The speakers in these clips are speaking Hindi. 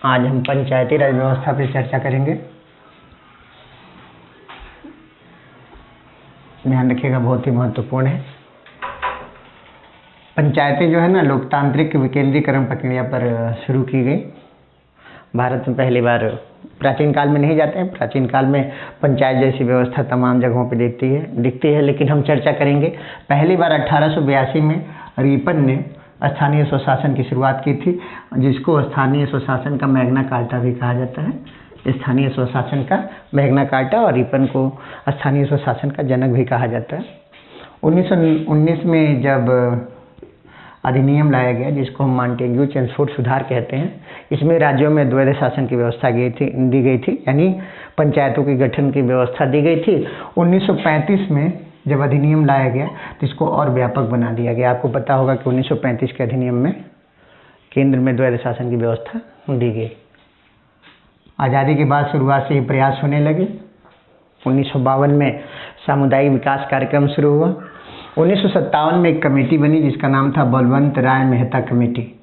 आज हम पंचायती राज व्यवस्था पर चर्चा करेंगे। ध्यान रखिएगा, बहुत ही महत्वपूर्ण है। पंचायतें जो है ना, लोकतांत्रिक विकेंद्रीकरण प्रक्रिया पर शुरू की गई। भारत में पहली बार, प्राचीन काल में नहीं जाते हैं, प्राचीन काल में पंचायत जैसी व्यवस्था तमाम जगहों पे दिखती है, लेकिन हम चर्चा करेंगे। पहली बार 1882 में रिपन ने स्थानीय स्वशासन की शुरुआत की थी, जिसको स्थानीय स्वशासन का मैग्ना कार्टा भी कहा जाता है। स्थानीय स्वशासन का मैग्ना कार्टा, और रिपन को स्थानीय स्वशासन का जनक भी कहा जाता है। 1919 में जब अधिनियम लाया गया, जिसको हम मॉन्टेग्यू चेम्सफोर्ड सुधार कहते हैं, इसमें राज्यों में द्वैध शासन की व्यवस्था दी गई थी, यानी पंचायतों के गठन की व्यवस्था दी गई थी। 1935 में जब अधिनियम लाया गया तो इसको और व्यापक बना दिया गया। आपको पता होगा कि 1935 के अधिनियम में केंद्र में द्वैध शासन की व्यवस्था दी गई। आज़ादी के बाद शुरुआत से ही प्रयास होने लगे। 1952 में सामुदायिक विकास कार्यक्रम शुरू हुआ। 1957 में एक कमेटी बनी जिसका नाम था बलवंत राय मेहता कमेटी।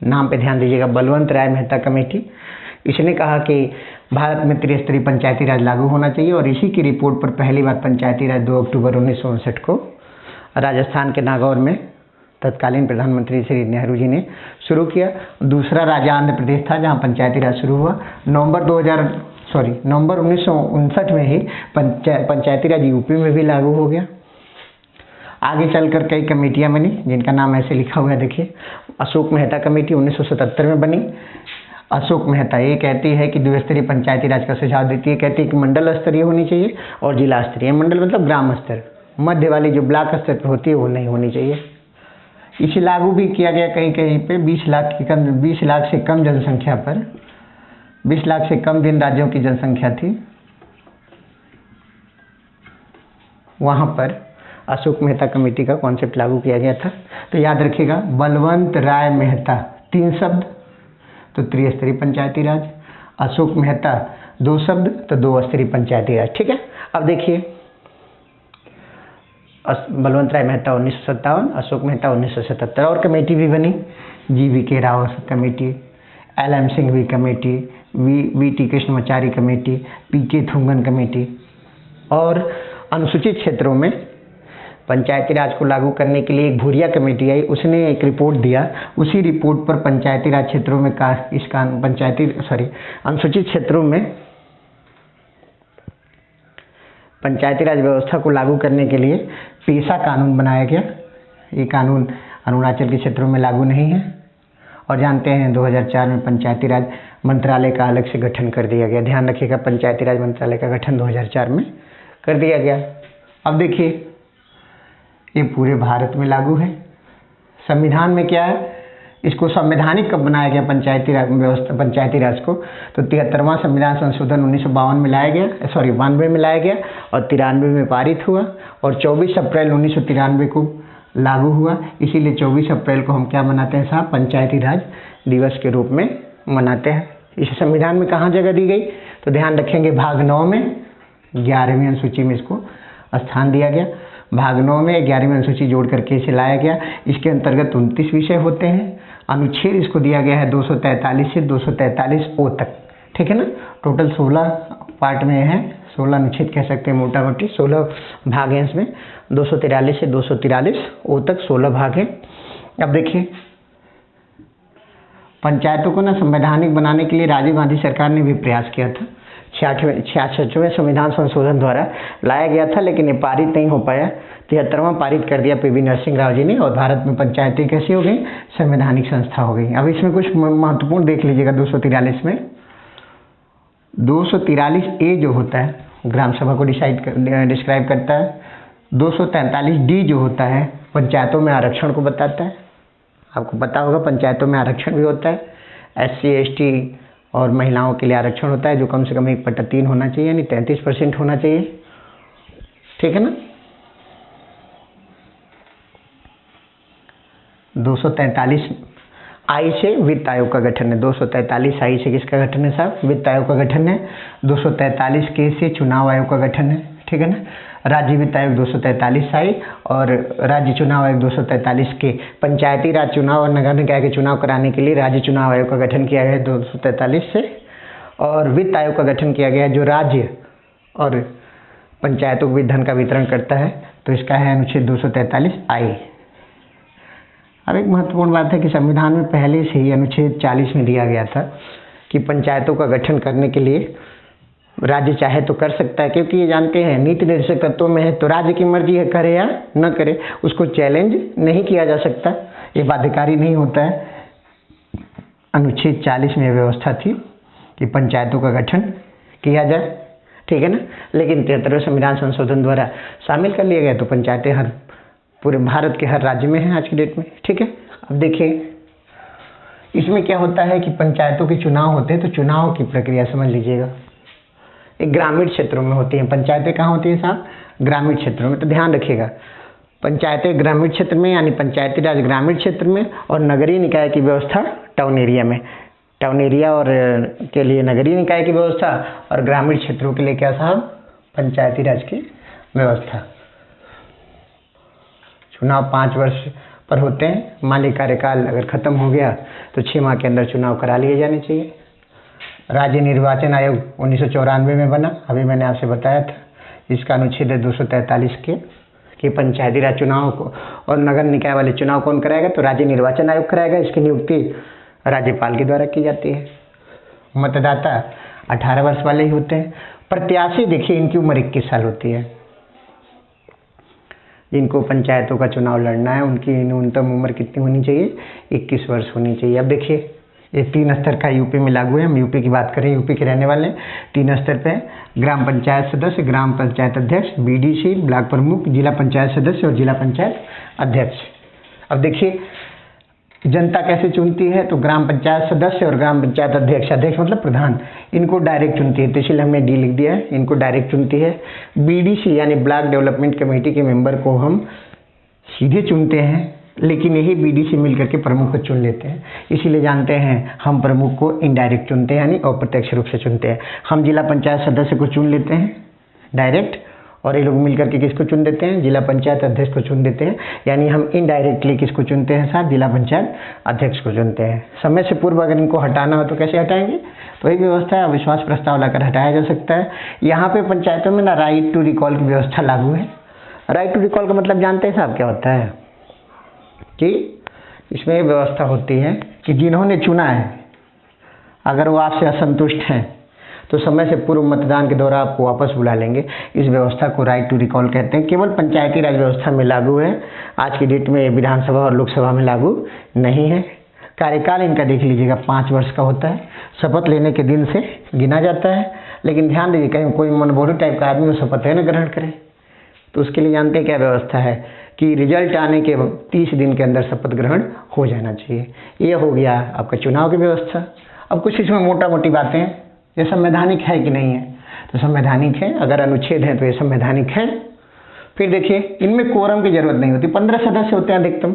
नाम पे ध्यान दीजिएगा, बलवंत राय मेहता कमेटी। इसने कहा कि भारत में त्रिस्तरीय पंचायती राज लागू होना चाहिए, और इसी की रिपोर्ट पर पहली बार पंचायती राज 2 अक्टूबर 1959 को राजस्थान के नागौर में तत्कालीन प्रधानमंत्री श्री नेहरू जी ने शुरू किया। दूसरा राज्य आंध्र प्रदेश था जहां पंचायती राज शुरू हुआ। नवंबर 1959 में ही पंचायती राज यूपी में भी लागू हो गया। आगे चलकर कई कमेटियां बनी, जिनका नाम ऐसे लिखा हुआ है, देखिए। अशोक मेहता कमेटी 1977 में बनी। अशोक मेहता ये कहती है कि द्विस्तरीय पंचायती राज का सुझाव देती है। कहती है कि मंडल स्तरीय होनी चाहिए और जिला स्तरीय। मंडल मतलब ग्राम स्तर, मध्य वाली जो ब्लॉक स्तर पर होती है वो नहीं होनी चाहिए। इसे लागू भी किया गया कहीं कहीं पे 20 लाख से कम जनसंख्या पर। 20 लाख से कम जिन राज्यों की जनसंख्या थी वहाँ पर अशोक मेहता कमेटी का कॉन्सेप्ट लागू किया गया था। तो याद रखिएगा, बलवंत राय मेहता 3 शब्द तो त्रिस्तरीय पंचायती राज, अशोक मेहता 2 शब्द तो 2 स्तरीय पंचायती राज। ठीक है, अब देखिए, बलवंत राय मेहता 1957, अशोक मेहता 1977। और कमेटी भी बनी, GVK Rao committee, LM Singhvi committee, VT Krishnamachari committee, PK Thungan committee. और अनुसूचित क्षेत्रों में पंचायती राज को लागू करने के लिए एक भूरिया कमेटी आई, उसने एक रिपोर्ट दिया। उसी रिपोर्ट पर पंचायती राज क्षेत्रों में अनुसूचित क्षेत्रों में पंचायती राज व्यवस्था को लागू करने के लिए पेशा कानून बनाया गया। ये कानून अरुणाचल के क्षेत्रों में लागू नहीं है। और जानते हैं 2004 में पंचायती राज मंत्रालय का अलग से गठन कर दिया गया। ध्यान रखिएगा, पंचायती राज मंत्रालय का गठन 2004 में कर दिया गया। अब देखिए, ये पूरे भारत में लागू है। संविधान में क्या है, इसको संवैधानिक कब बनाया गया पंचायती राज को, तो 73वां संविधान संशोधन 1952 में लाया गया, 92 में लाया गया, और 93 में पारित हुआ, और 24 अप्रैल 1993 को लागू हुआ। इसीलिए 24 अप्रैल को हम क्या मनाते हैं साहब, पंचायती राज दिवस के रूप में मनाते हैं। इस संविधान में कहाँ जगह दी गई, तो ध्यान रखेंगे, भाग 9 में 11वीं अनुसूची में इसको स्थान दिया गया। भाग 9 में 11वीं अनुसूची जोड़ करके इसे लाया गया। इसके अंतर्गत 29 विषय होते हैं। अनुच्छेद इसको दिया गया है 243 से 243O तक। ठीक है ना, टोटल 16 पार्ट में है, 16 अनुच्छेद कह सकते हैं मोटा मोटी। 16 भाग हैं इसमें, 243 से 243O तक 16 भाग हैं। अब देखिए, पंचायतों को ना संवैधानिक बनाने के लिए राजीव गांधी सरकार ने भी प्रयास किया था। 66वें संविधान संशोधन द्वारा लाया गया था, लेकिन ये पारित नहीं हो पाया। 73वां पारित कर दिया PV नरसिंह राव जी ने, और भारत में पंचायतें कैसी हो गई, संवैधानिक संस्था हो गई। अब इसमें कुछ महत्वपूर्ण देख लीजिएगा। 243 में 243A जो होता है ग्राम सभा को डिस्क्राइब करता है। 243D जो होता है पंचायतों में आरक्षण को बताता है। आपको पता होगा पंचायतों में आरक्षण भी होता है। SC ST और महिलाओं के लिए आरक्षण होता है, जो कम से कम 1/3 होना चाहिए, यानी 33% होना चाहिए। ठीक है ना। 243 आई से वित्त आयोग का गठन है। 243 आई से किसका गठन है साहब, वित्त आयोग का गठन है। 243 के से चुनाव आयोग का गठन है। ठीक है ना। राज्य वित्त आयोग 243 आई और राज्य चुनाव आयोग 243 के पंचायती राज चुनाव और नगर निकाय के चुनाव कराने के लिए राज्य चुनाव आयोग का गठन किया गया 243 से, और वित्त आयोग का गठन किया गया जो राज्य और पंचायतों को भी धन का वितरण करता है, तो इसका है अनुच्छेद 243 आई। अब एक महत्वपूर्ण बात है कि संविधान में पहले से ही अनुच्छेद 40 में दिया गया था कि पंचायतों का गठन करने के लिए राज्य चाहे तो कर सकता है, क्योंकि ये जानते हैं नीति निर्देशक तत्वों में है तो राज्य की मर्जी है करे या न करे, उसको चैलेंज नहीं किया जा सकता, ये बाध्यकारी नहीं होता है। अनुच्छेद 40 में व्यवस्था थी कि पंचायतों का गठन किया जाए, ठीक है ना। लेकिन 73वें संविधान संशोधन द्वारा शामिल कर लिया गया, तो पंचायतें हर पूरे भारत के हर राज्य में हैं आज की डेट में, ठीक है। अब देखिए इसमें क्या होता है कि पंचायतों के चुनाव होते हैं, तो चुनाव की प्रक्रिया समझ लीजिएगा। एक ग्रामीण क्षेत्रों में होती हैं पंचायतें, कहाँ होती हैं साहब? ग्रामीण क्षेत्रों में। तो ध्यान रखिएगा, पंचायतें ग्रामीण क्षेत्र में यानी पंचायती राज ग्रामीण क्षेत्र में, और नगरीय निकाय की व्यवस्था टाउन एरिया में। टाउन एरिया और के लिए नगरीय निकाय की व्यवस्था, और ग्रामीण क्षेत्रों के लिए क्या साहब? पंचायती राज की व्यवस्था। चुनाव 5 वर्ष पर होते हैं। माली कार्यकाल अगर खत्म हो गया तो 6 माह के अंदर चुनाव करा लिए जाने चाहिए। राज्य निर्वाचन आयोग 1994 में बना, अभी मैंने आपसे बताया था। इसका अनुच्छेद है 243 के कि पंचायती राज चुनाव को और नगर निकाय वाले चुनाव कौन कराएगा? तो राज्य निर्वाचन आयोग कराएगा। इसकी नियुक्ति राज्यपाल के द्वारा की जाती है। मतदाता 18 वर्ष वाले ही होते हैं। प्रत्याशी देखिए इनकी उम्र 21 साल होती है। जिनको पंचायतों का चुनाव लड़ना है उनकी न्यूनतम उम्र कितनी होनी चाहिए? 21 वर्ष होनी चाहिए। अब देखिए ये 3 स्तर का यूपी में लागू है। हम यूपी की बात करें, यूपी के रहने वाले 3 स्तर पे: ग्राम पंचायत सदस्य, ग्राम पंचायत अध्यक्ष, बीडीसी ब्लॉक प्रमुख, जिला पंचायत सदस्य और जिला पंचायत अध्यक्ष। अब देखिए जनता कैसे चुनती है? तो ग्राम पंचायत सदस्य और ग्राम पंचायत अध्यक्ष, अध्यक्ष मतलब प्रधान, इनको डायरेक्ट चुनती है, तो इसलिए हमने डी लिख दिया है, इनको डायरेक्ट चुनती है। बीडीसी यानी ब्लॉक डेवलपमेंट कमेटी के मेंबर को हम सीधे चुनते हैं, लेकिन यही बीडीसी मिलकर के प्रमुख को चुन लेते हैं। इसीलिए जानते हैं हम प्रमुख को इनडायरेक्ट चुनते हैं यानी अप्रत्यक्ष रूप से चुनते हैं। हम जिला पंचायत सदस्य को चुन लेते हैं डायरेक्ट, और ये लोग मिलकर के किसको चुन देते हैं? जिला पंचायत अध्यक्ष को चुन देते हैं। यानी हम इनडायरेक्टली किसको चुनते हैं साहब? जिला पंचायत अध्यक्ष को चुनते हैं। समय से पूर्व अगर इनको हटाना हो तो कैसे हटाएंगे? तो एक व्यवस्था है, अविश्वास प्रस्ताव लाकर हटाया जा सकता है। यहाँ पे पंचायतों में ना राइट टू रिकॉल की व्यवस्था लागू है। राइट टू रिकॉल का मतलब जानते हैं साहब क्या होता है? कि इसमें व्यवस्था होती है कि जिन्होंने चुना है अगर वो आपसे असंतुष्ट हैं तो समय से पूर्व मतदान के दौरान आपको वापस बुला लेंगे। इस व्यवस्था को राइट टू रिकॉल कहते हैं। केवल पंचायती राज व्यवस्था में लागू है, आज की डेट में विधानसभा और लोकसभा में लागू नहीं है। कार्यकाल इनका देख लीजिएगा 5 वर्ष का होता है। शपथ लेने के दिन से गिना जाता है, लेकिन ध्यान दीजिए कहीं कोई मनबोधू टाइप का आदमी शपथ है न ग्रहण करे, तो उसके लिए जानते हैं क्या व्यवस्था है कि रिजल्ट आने के 30 दिन के अंदर शपथ ग्रहण हो जाना चाहिए। ये हो गया आपका चुनाव की व्यवस्था। अब कुछ इसमें मोटा मोटी बातें, ये संवैधानिक है कि नहीं है? तो संवैधानिक है। अगर अनुच्छेद है तो ये संवैधानिक है। फिर देखिए इनमें कोरम की जरूरत नहीं होती। 15 सदस्य होते हैं अधिकतम।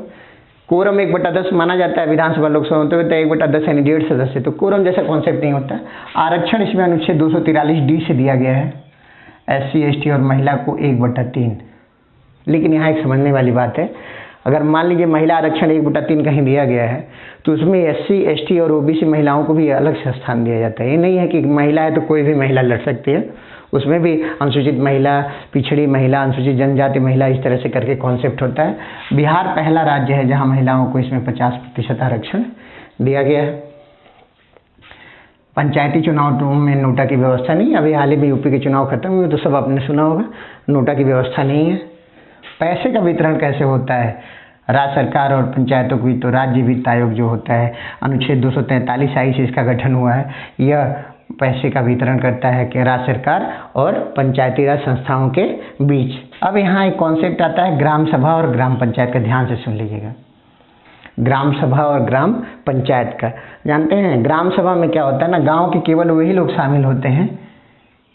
कोरम 1/10 माना जाता है विधानसभा लोकसभा में, तो 1/10 यानी 1.5 सदस्य। तो कोरम जैसा कॉन्सेप्ट नहीं होता। आरक्षण इसमें अनुच्छेद 243D से दिया गया है, SC ST और महिला को 1/3। लेकिन यहाँ एक समझने वाली बात है, अगर मान लीजिए महिला आरक्षण 1/3 कहीं दिया गया है तो उसमें SC ST और OBC महिलाओं को भी अलग से स्थान दिया जाता है। ये नहीं है कि महिला है तो कोई भी महिला लड़ सकती है, उसमें भी अनुसूचित महिला, पिछड़ी महिला, अनुसूचित जनजाति महिला, इस तरह से करके कॉन्सेप्ट होता है। बिहार पहला राज्य है जहाँ महिलाओं को इसमें 50% आरक्षण दिया गया है। पंचायती चुनाव में नोटा की व्यवस्था नहीं। अभी हाल ही में यूपी के चुनाव खत्म हुए तो सब आपने सुना होगा, नोटा की व्यवस्था नहीं है। पैसे का वितरण कैसे होता है? राज्य सरकार और पंचायतों की, तो राज्य वित्त आयोग जो होता है अनुच्छेद 243 आई से इसका गठन हुआ है। यह पैसे का वितरण करता है कि राज्य सरकार और पंचायती राज संस्थाओं के बीच। अब यहाँ एक कॉन्सेप्ट आता है ग्राम सभा और ग्राम पंचायत का, ध्यान से सुन लीजिएगा। ग्राम सभा और ग्राम पंचायत का जानते हैं, ग्राम सभा में क्या होता है ना, गाँव के केवल वही लोग शामिल होते हैं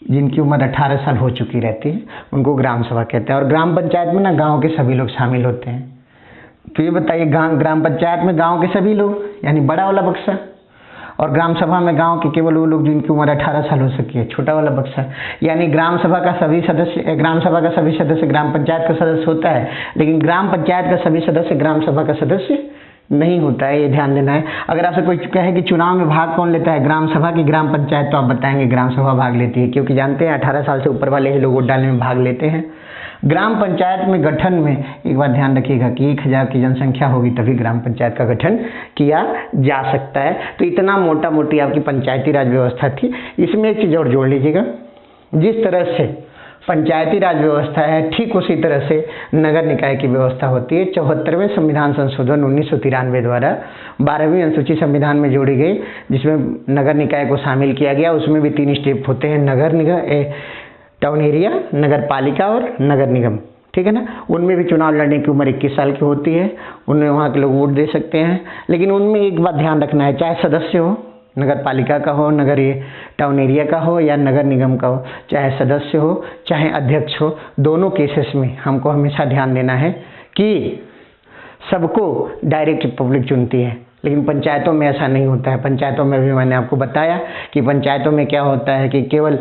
जिनकी उम्र 18 साल हो चुकी रहती है, उनको ग्राम सभा कहते हैं। और ग्राम पंचायत में ना गांव के सभी लोग शामिल होते हैं। तो ये बताइए ग्राम पंचायत में गांव के सभी लोग यानी बड़ा वाला बक्सा, और ग्राम सभा में गांव के केवल वो लोग जिनकी उम्र 18 साल हो सकी है, छोटा वाला बक्सा। यानी ग्राम सभा का सभी सदस्य ग्राम पंचायत का सदस्य होता है, लेकिन ग्राम पंचायत का सभी सदस्य ग्राम सभा का सदस्य नहीं होता है, ये ध्यान देना है। अगर आपसे कोई कहे कि चुनाव में भाग कौन लेता है, ग्राम सभा की ग्राम पंचायत, तो आप बताएंगे ग्राम सभा भाग लेती है, क्योंकि जानते हैं 18 साल से ऊपर वाले ही लोग वोट डालने में भाग लेते हैं। ग्राम पंचायत में गठन में एक बात ध्यान रखिएगा कि 1000 की जनसंख्या होगी तभी ग्राम पंचायत का गठन किया जा सकता है। तो इतना मोटा मोटी आपकी पंचायती राज व्यवस्था थी। इसमें एक चीज़ और जोड़ लीजिएगा, जिस तरह से पंचायती राज व्यवस्था है ठीक उसी तरह से नगर निकाय की व्यवस्था होती है। 74वें संविधान संशोधन 1993 द्वारा 12वीं अनुसूची संविधान में जोड़ी गई, जिसमें नगर निकाय को शामिल किया गया। उसमें भी 3 स्टेप होते हैं, नगर निगम, टाउन एरिया, नगर पालिका और नगर निगम, ठीक है ना। उनमें भी चुनाव लड़ने की उम्र 21 साल की होती है, उनमें वहाँ के लोग वोट दे सकते हैं। लेकिन उनमें एक बात ध्यान रखना है, चाहे सदस्य हो, नगर पालिका का हो, टाउन एरिया का हो या नगर निगम का हो, चाहे सदस्य हो चाहे अध्यक्ष हो, दोनों केसेस में हमको हमेशा ध्यान देना है कि सबको डायरेक्ट पब्लिक चुनती है। लेकिन पंचायतों में ऐसा नहीं होता है। पंचायतों में भी मैंने आपको बताया कि पंचायतों में क्या होता है कि केवल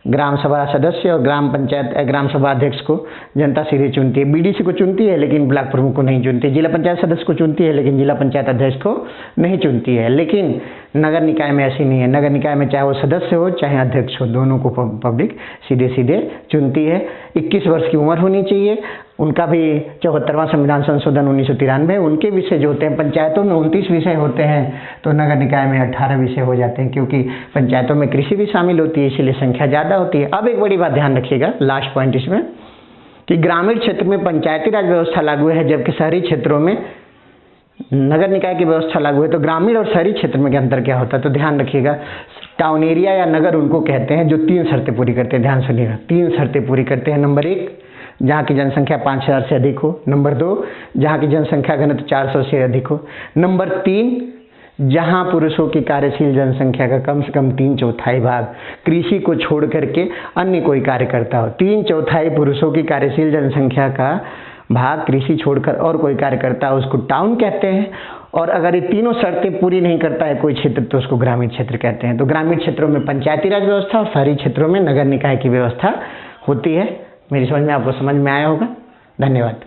ग्राम सभा सदस्य और ग्राम सभा अध्यक्ष को जनता सीधे चुनती है। बीडीसी को चुनती है लेकिन ब्लॉक प्रमुख को नहीं चुनती। जिला पंचायत सदस्य को चुनती है लेकिन जिला पंचायत अध्यक्ष को नहीं चुनती है। लेकिन नगर निकाय में ऐसी नहीं है। नगर निकाय में चाहे वो सदस्य हो चाहे अध्यक्ष हो, दोनों को पब्लिक सीधे सीधे चुनती है। 21 वर्ष की उम्र होनी चाहिए। उनका भी 74वां संविधान संशोधन 1993, उनके विषय जो होते हैं, पंचायतों में 29 विषय होते हैं तो नगर निकाय में 18 विषय हो जाते हैं, क्योंकि पंचायतों में कृषि भी शामिल होती है, इसलिए संख्या ज़्यादा होती है। अब एक बड़ी बात ध्यान रखिएगा, लास्ट पॉइंट इसमें, कि ग्रामीण क्षेत्र में पंचायती राज व्यवस्था लागू है जबकि शहरी क्षेत्रों में नगर निकाय की व्यवस्था लागू है। तो ग्रामीण और शहरी क्षेत्र में क्या अंतर क्या होता है, तो ध्यान रखिएगा। टाउन एरिया या नगर उनको कहते हैं जो 3 शर्तें पूरी करते हैं। ध्यान सुनिएगा, 3 शर्तें पूरी करते हैं। नंबर 1, जहाँ की जनसंख्या 5000 से अधिक हो। नंबर 2, जहाँ की जनसंख्या घनत्व 400 से अधिक हो। नंबर 3, जहाँ पुरुषों की कार्यशील जनसंख्या का कम से कम 3/4 भाग कृषि को छोड़ करके अन्य कोई कार्य करता हो। 3/4 पुरुषों की कार्यशील जनसंख्या का भाग कृषि छोड़कर और कोई कार्य करता है, उसको टाउन कहते हैं। और अगर ये तीनों शर्तें पूरी नहीं करता है कोई क्षेत्र तो उसको ग्रामीण क्षेत्र कहते हैं। तो ग्रामीण क्षेत्रों में पंचायती राज व्यवस्था और शहरी क्षेत्रों में नगर निकाय की व्यवस्था होती है। मेरी समझ में आपको समझ में आया होगा। धन्यवाद।